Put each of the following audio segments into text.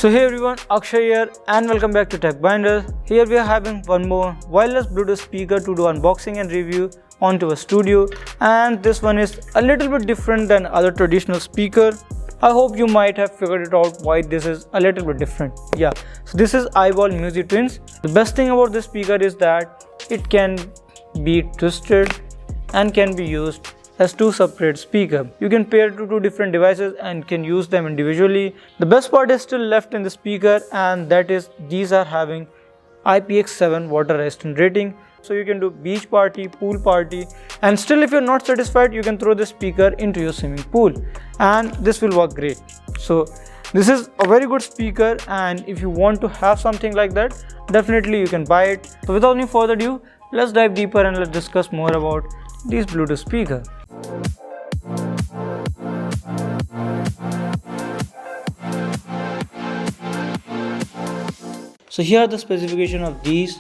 So hey everyone, Akshay here and welcome back to Tech Binder. Here we are having one more wireless Bluetooth speaker to do unboxing and review onto a studio, and this one is a little bit different than other traditional speaker. I hope you might have figured it out why this is a little bit different. Yeah, so this is iBall Musi Twins. The best thing about this speaker is that it can be twisted and can be used as two separate speakers. You can pair to two different devices and can use them individually. The best part is still left in the speaker, and that is these are having IPX7 water resistant rating. So you can do beach party, pool party, and still if you're not satisfied, you can throw the speaker into your swimming pool and this will work great. So this is a very good speaker, and if you want to have something like that, definitely you can buy it. So without any further ado, let's dive deeper and let's discuss more about these Bluetooth speakers. So here are the specifications of these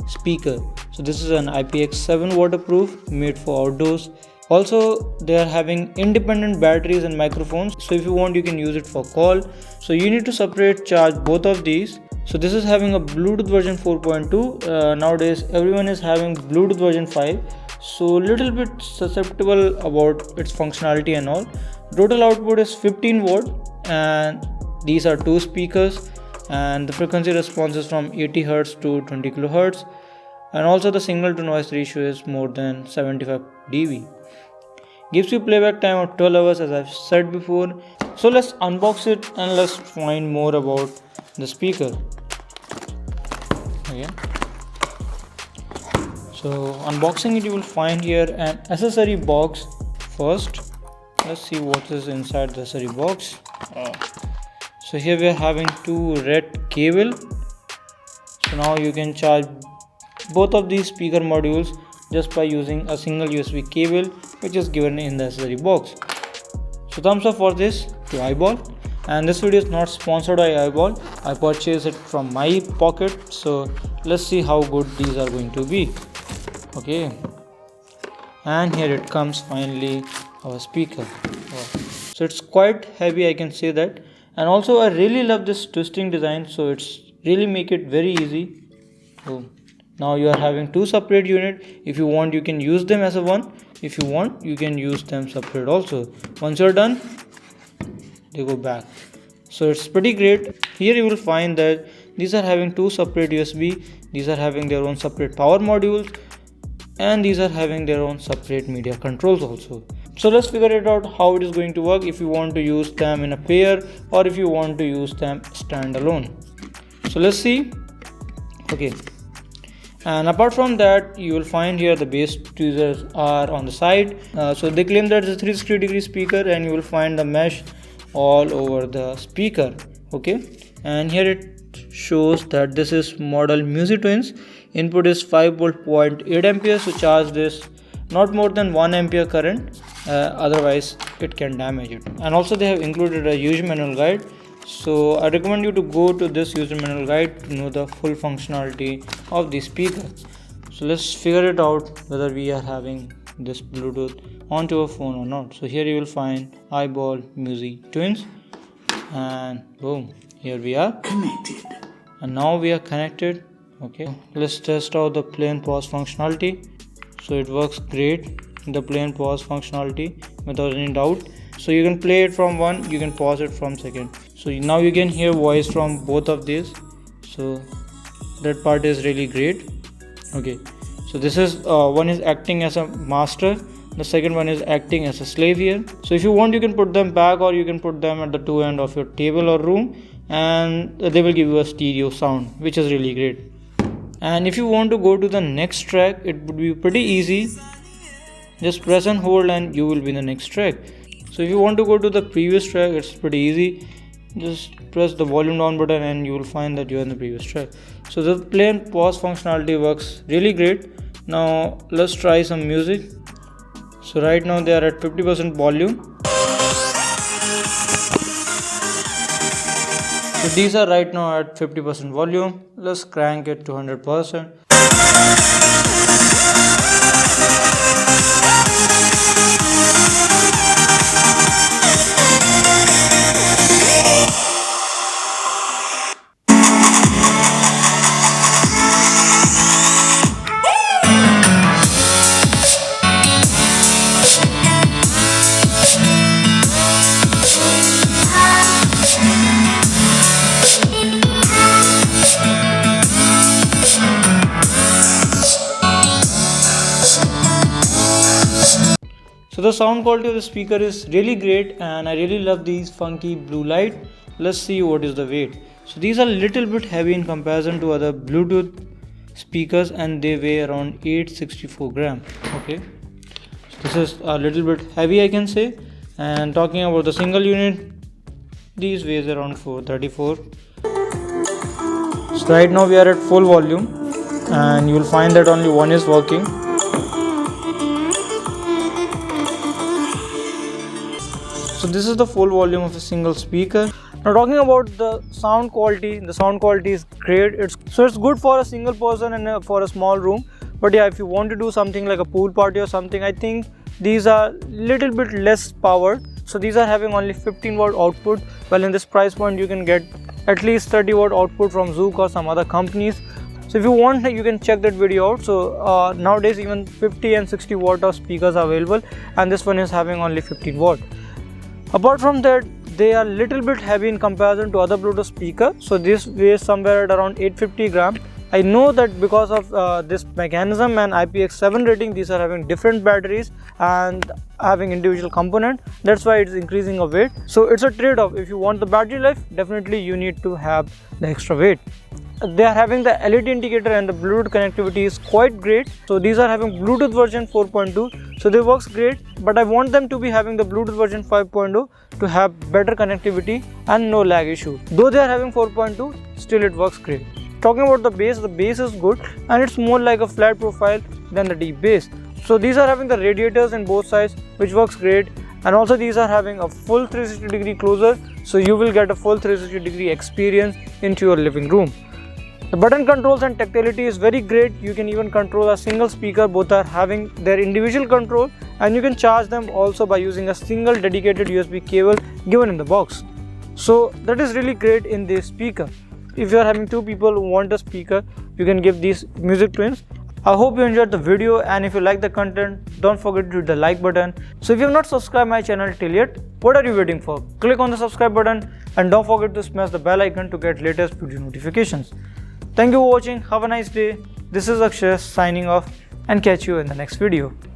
speakers. So this is an IPX7 waterproof, made for outdoors. Also they are having independent batteries and microphones, so if you want you can use it for call. So you need to separate charge both of these. So this is having a Bluetooth version 4.2. Nowadays everyone is having Bluetooth version 5, so little bit susceptible about its functionality and all. Total output is 15 watt, and these are two speakers, and the frequency response is from 80 Hz to 20 kHz, and also the signal to noise ratio is more than 75 dB. Gives you playback time of 12 hours as I've said before. So let's unbox it and let's find more about the speaker. Okay. So unboxing it, you will find here an accessory box first. Let's see what is inside the accessory box. So here we are having two red cable. So now you can charge both of these speaker modules just by using a single USB cable which is given in the accessory box. So thumbs up for this to iBall. And this video is not sponsored by iBall. I purchased it from my pocket. So let's see how good these are going to be. Okay, and here it comes finally, our speaker. So it's quite heavy, I can say that. And also I really love this twisting design, so it's really make it very easy. So now you are having two separate units. If you want you can use them as a one. If you want you can use them separate also. Once you're done, they go back. So it's pretty great. Here you will find that these are having two separate USB. These are having their own separate power modules, and these are having their own separate media controls also. So let's figure it out how it is going to work if you want to use them in a pair or if you want to use them standalone. So let's see. Okay, and apart from that, you will find here the base tweezers are on the side. So they claim that it's a 360-degree speaker, and you will find the mesh all over the speaker. Okay, and here it shows that this is model Musi Twins. Input is 5 volt 0.8 amperes. So charge this not more than 1 ampere current, otherwise it can damage it. And also they have included a user manual guide, so I recommend you to go to this user manual guide to know the full functionality of the speaker. So let's figure it out whether we are having this Bluetooth onto a phone or not. So here you will find iBall Musi Twins, and boom, here we are connected, and now we are connected. Okay, let's test out the play and pause functionality. So it works great, the play and pause functionality, without any doubt. So you can play it from one, you can pause it from second. So now you can hear voice from both of these, so that part is really great. Okay, so this is one is acting as a master, the second one is acting as a slave here. So if you want you can put them back, or you can put them at the two end of your table or room, and they will give you a stereo sound, which is really great. And if you want to go to the next track, it would be pretty easy. Just press and hold and you will be in the next track. So if you want to go to the previous track, it's pretty easy. Just press the volume down button and you will find that you are in the previous track. So the play and pause functionality works really great. Now let's try some music. So right now they are at 50% volume. So these are right now at 50% volume. Let's crank it to 100%. So the sound quality of the speaker is really great, and I really love these funky blue light. Let's see what is the weight. So these are little bit heavy in comparison to other Bluetooth speakers, and they weigh around 864 gram. Okay, so this is a little bit heavy, I can say. And talking about the single unit, these weighs around 434. So right now we are at full volume, and you will find that only one is working. So this is the full volume of a single speaker. Now talking about the sound quality is great. It's good for a single person and for a small room. But yeah, if you want to do something like a pool party or something, I think these are little bit less powered. So these are having only 15 watt output. Well, in this price point you can get at least 30 watt output from Zook or some other companies. So if you want, you can check that video out. So nowadays even 50 and 60 watt of speakers are available, and this one is having only 15 watt. Apart from that, they are little bit heavy in comparison to other Bluetooth speaker. So this weighs somewhere at around 850 gram. I know that because of this mechanism and IPX7 rating, these are having different batteries and having individual component. That's why it's increasing a weight. So it's a trade-off. If you want the battery life, definitely you need to have the extra weight. They are having the LED indicator, and the Bluetooth connectivity is quite great. So these are having Bluetooth version 4.2, so they works great, but I want them to be having the Bluetooth version 5.0 to have better connectivity and no lag issue. Though they are having 4.2, still it works great. Talking about the bass is good, and it's more like a flat profile than the deep bass. So these are having the radiators in both sides, which works great, and also these are having a full 360-degree closer, so you will get a full 360-degree experience into your living room. The button controls and tactility is very great. You can even control a single speaker. Both are having their individual control, and you can charge them also by using a single dedicated USB cable given in the box. So that is really great in this speaker. If you are having two people who want a speaker, you can give these music twins. I hope you enjoyed the video, and if you like the content, don't forget to hit the like button. So if you have not subscribed my channel till yet, what are you waiting for? Click on the subscribe button, and don't forget to smash the bell icon to get latest video notifications. Thank you for watching. Have a nice day. This is Akshay signing off, and catch you in the next video.